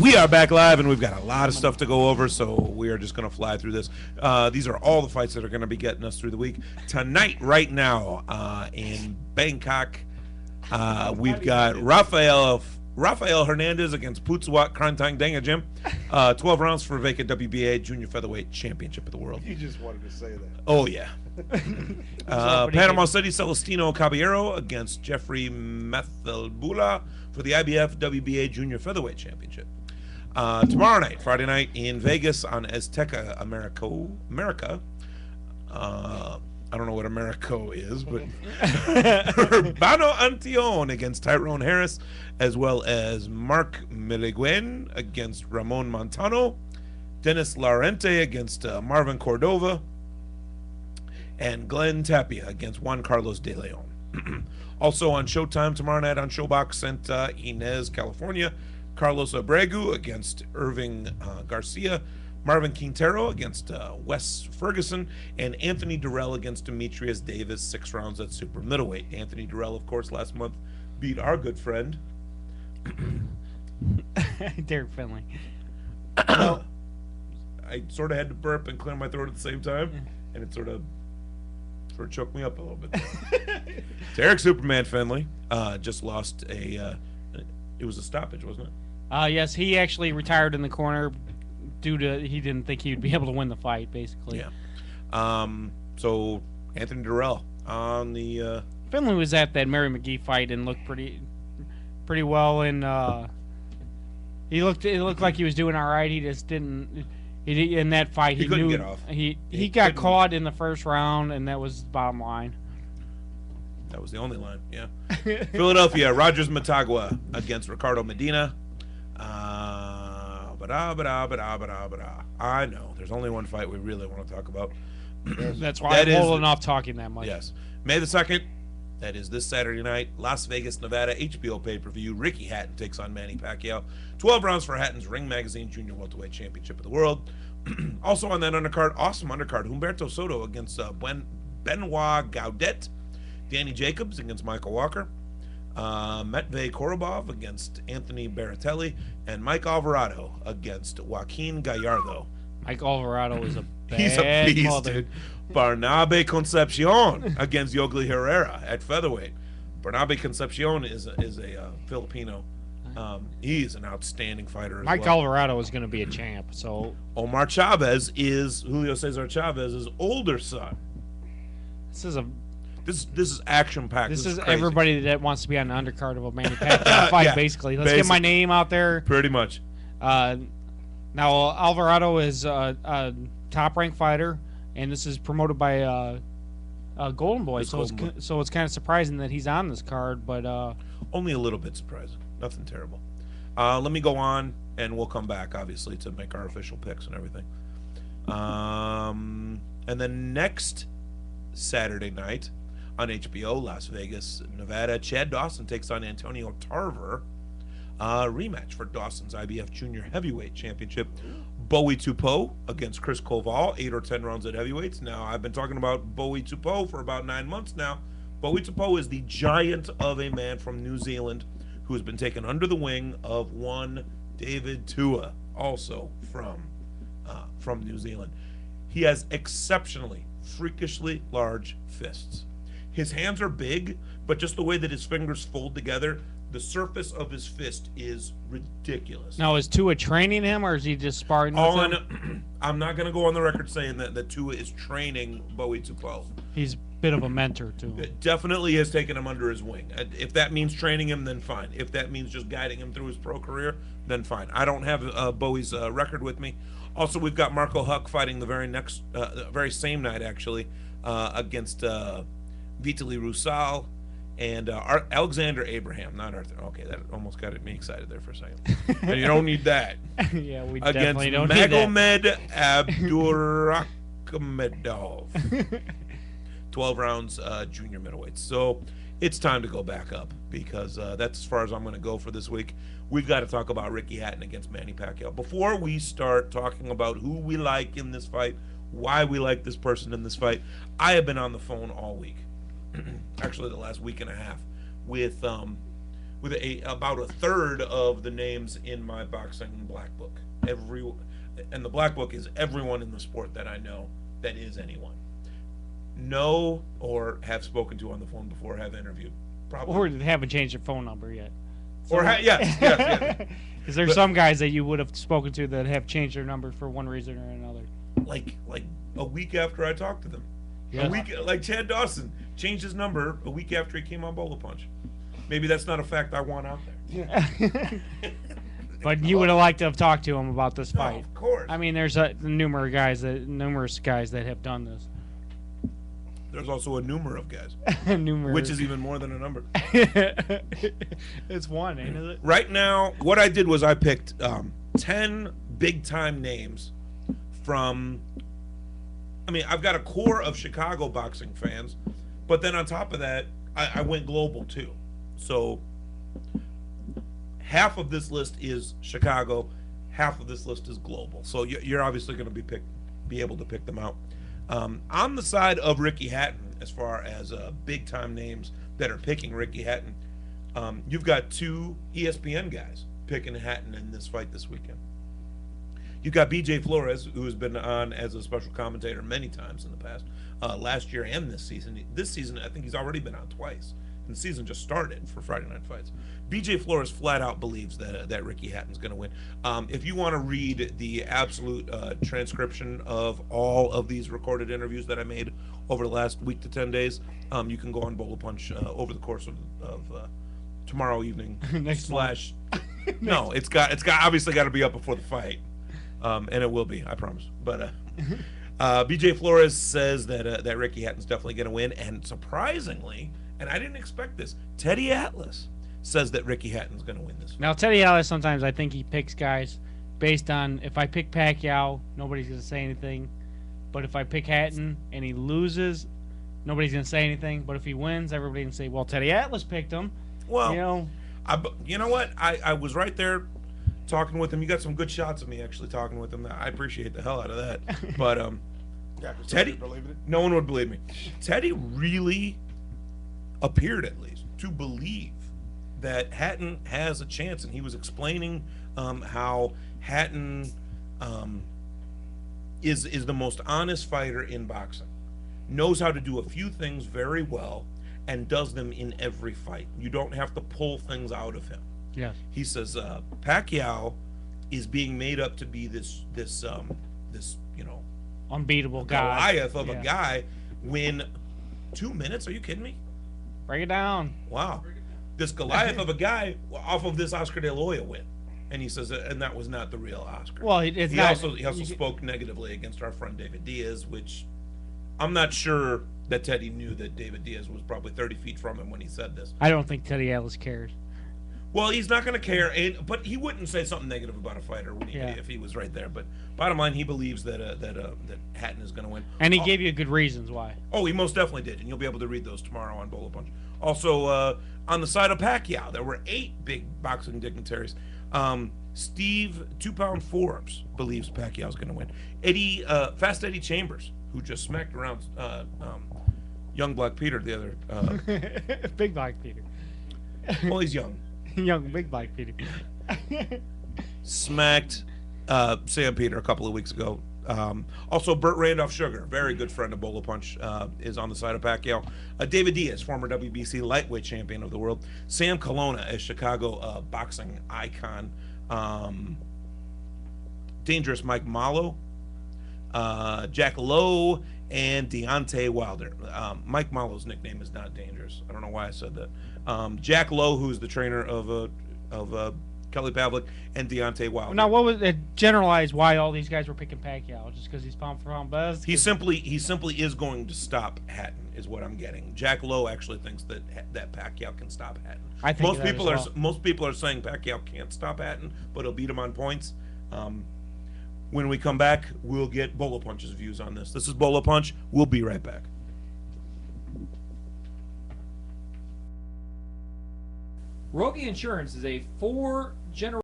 We are back live, and we've got a lot of stuff to go over, so we are just going to fly through this. These are all the fights that are going to be getting us through the week. Tonight, right now, in Bangkok, we've got Rafael Hernandez against Putswat Krantang Dengajim. 12 rounds for vacant WBA Junior Featherweight Championship of the World. You just wanted to say that. Oh, yeah. Panama City, Celestino Caballero against Jeffrey Methelbula for the IBF WBA Junior Featherweight Championship. Tomorrow night, Friday night, in Vegas on Azteca America. I don't know what Americo is, but Urbano Antion against Tyrone Harris, as well as Mark Miliguen against Ramon Montano, Dennis Laurente against Marvin Cordova, and Glenn Tapia against Juan Carlos de Leon. Also on Showtime tomorrow night on Showbox, Santa Ynez, California, Carlos Abregu against Irving Garcia, Marvin Quintero against Wes Ferguson, and Anthony Durrell against Demetrius Davis, 6 rounds at super middleweight. Anthony Durrell, of course, last month beat our good friend Derek Finley. I sort of had to burp and clear my throat at the same time, and it sort of choked me up a little bit there. Derek Superman Finley just lost it was a stoppage, wasn't it? Yes, he actually retired in the corner due to he didn't think he would be able to win the fight, basically. Yeah. So Anthony Durrell on the Finley was at that Mary McGee fight and looked pretty well, and it looked like he was doing all right. He just didn't. In that fight, he couldn't knew get off. He got caught in the first round, and that was the bottom line. That was the only line, yeah. Philadelphia, Rogers Matagua against Ricardo Medina. I know. There's only one fight we really want to talk about. That's why I'm holding off talking that much. Yes. May the 2nd, that is this Saturday night, Las Vegas, Nevada, HBO pay-per-view. Ricky Hatton takes on Manny Pacquiao. 12 rounds for Hatton's Ring Magazine Junior Welterweight Championship of the World. Also on that undercard, awesome undercard, Humberto Soto against Benoit Gaudet. Danny Jacobs against Michael Walker. Matvey Korobov against Anthony Baratelli. And Mike Alvarado against Joaquin Gallardo. Mike Alvarado is a bad He's a beast, mother. dude. Barnabe Concepcion against Yogli Herrera at featherweight. Barnabe Concepcion is a Filipino. He's an outstanding fighter as Mike well. Alvarado is going to be a champ. So Omar Chavez is Julio Cesar Chavez's older son. This is action-packed. This is crazy. everybody that wants to be on the undercard of a Manny Pacquiao fight, Yeah, basically. Let's get my name out there. Pretty much. Now, Alvarado is a top-ranked fighter, and this is promoted by Golden Boy. So it's kind of surprising that he's on this card, but only a little bit surprising. Nothing terrible. Let me go on, and we'll come back, obviously, to make our official picks and everything. And then next Saturday night on HBO, Las Vegas, Nevada, Chad Dawson takes on Antonio Tarver. Rematch for Dawson's IBF Junior Heavyweight Championship. Bowie Tupo against Chris Koval, 8 or 10 rounds at heavyweights. Now, I've been talking about Bowie Tupo for about 9 months now. Bowie Tupo is the giant of a man from New Zealand who has been taken under the wing of one David Tua, also from New Zealand. He has exceptionally, freakishly large fists. His hands are big, but just the way that his fingers fold together, the surface of his fist is ridiculous. Now, is Tua training him, or is he just sparring with him? I'm not going to go on the record saying that Tua is training Bowie Tupo. He's a bit of a mentor, too. It definitely has taken him under his wing. If that means training him, then fine. If that means just guiding him through his pro career, then fine. I don't have Bowie's record with me. Also, we've got Marco Huck fighting the very same night, actually, against Vitaly Rusal and Alexander Abraham, not Arthur. Okay, that almost got me excited there for a second. And you don't need that. Yeah, we definitely don't need that. Against Magomed Abdurakhmedov. 12 rounds, junior middleweight. So it's time to go back up because that's as far as I'm going to go for this week. We've got to talk about Ricky Hatton against Manny Pacquiao. Before we start talking about who we like in this fight, why we like this person in this fight, I have been on the phone all week. Actually, the last week and a half with with about a third of the names in my boxing black book. And the black book is everyone in the sport that I know that is anyone. Know or have spoken to on the phone before, have interviewed. Probably. Or haven't changed their phone number yet. So, or yes. Because there's some guys that you would have spoken to that have changed their number for one reason or another. Like a week after I talked to them. Yeah. A week, like Chad Dawson changed his number a week after he came on Bolo Punch. Maybe that's not a fact I want out there. But you would have liked to have talked to him about this fight. No, of course. I mean, there's numerous guys that have done this. There's also a number of guys, Numerous. which is even more than a number. It's one, ain't it? Right now, what I did was I picked 10 big-time names from... I mean, I've got a core of Chicago boxing fans, but then on top of that, I went global too. So half of this list is Chicago, half of this list is global. So you're obviously going to be able to pick them out. On the side of Ricky Hatton, as far as big-time names that are picking Ricky Hatton, you've got 2 ESPN guys picking Hatton in this fight this weekend. You've got BJ Flores, who has been on as a special commentator many times in the past, last year and this season. This season, I think he's already been on twice. And the season just started for Friday Night Fights. BJ Flores flat out believes that Ricky Hatton's going to win. If you want to read the absolute transcription of all of these recorded interviews that I made over the last week to 10 days, you can go on Bolo Punch over the course of tomorrow evening. No, it's got obviously got to be up before the fight. And it will be, I promise. But BJ Flores says that Ricky Hatton's definitely going to win, and surprisingly, and I didn't expect this, Teddy Atlas says that Ricky Hatton's going to win this fight. Now, Teddy Atlas, sometimes I think he picks guys based on, if I pick Pacquiao, nobody's going to say anything. But if I pick Hatton and he loses, nobody's going to say anything. But if he wins, everybody can say, well, Teddy Atlas picked him. Well, you know what? I was right there talking with him. You got some good shots of me actually talking with him. I appreciate the hell out of that. But Teddy, no one would believe me. Teddy really appeared, at least, to believe that Hatton has a chance, and he was explaining how Hatton is the most honest fighter in boxing, knows how to do a few things very well, and does them in every fight. You don't have to pull things out of him. Yeah. He says Pacquiao is being made up to be this unbeatable guy, Goliath of a guy. When 2 minutes? Are you kidding me? Break it down. Wow. This Goliath of a guy off of this Oscar De La Hoya win. And he says, and that was not the real Oscar. Well, he also spoke negatively against our friend David Diaz, which I'm not sure that Teddy knew that David Diaz was probably 30 feet from him when he said this. I don't think Teddy Atlas cares. Well, he's not going to care, but he wouldn't say something negative about a fighter if he was right there. But bottom line, he believes that Hatton is going to win. And he gave you good reasons why. Oh, he most definitely did, and you'll be able to read those tomorrow on Bolo Punch. Also, on the side of Pacquiao, there were 8 big boxing dignitaries. Steve 2-Pound Forbes believes Pacquiao's going to win. Fast Eddie Chambers, who just smacked around young Black Peter the other. Big Black Peter. Well, he's young. Young Big Black Peter. Smacked Sam Peter a couple of weeks ago. Also, Bert Randolph Sugar, very good friend of Bolo Punch, is on the side of Pacquiao. David Diaz, former WBC lightweight champion of the world. Sam Colonna, a Chicago boxing icon. Dangerous Mike Mollo. Jack Loew, and Deontay Wilder. Mike Mollo's nickname is not Dangerous. I don't know why I said that. Jack Loew, who's the trainer of Kelly Pavlik, and Deontay Wilder. Now, what was it? Generalize why all these guys were picking Pacquiao? Just because he's pound for pound best? He simply is going to stop Hatton, is what I'm getting. Jack Loew actually thinks that Pacquiao can stop Hatton. I think most people are saying Pacquiao can't stop Hatton, but he'll beat him on points. When we come back, we'll get Bolo Punch's views on this. This is Bolo Punch. We'll be right back. Rogie Insurance is a 4-generation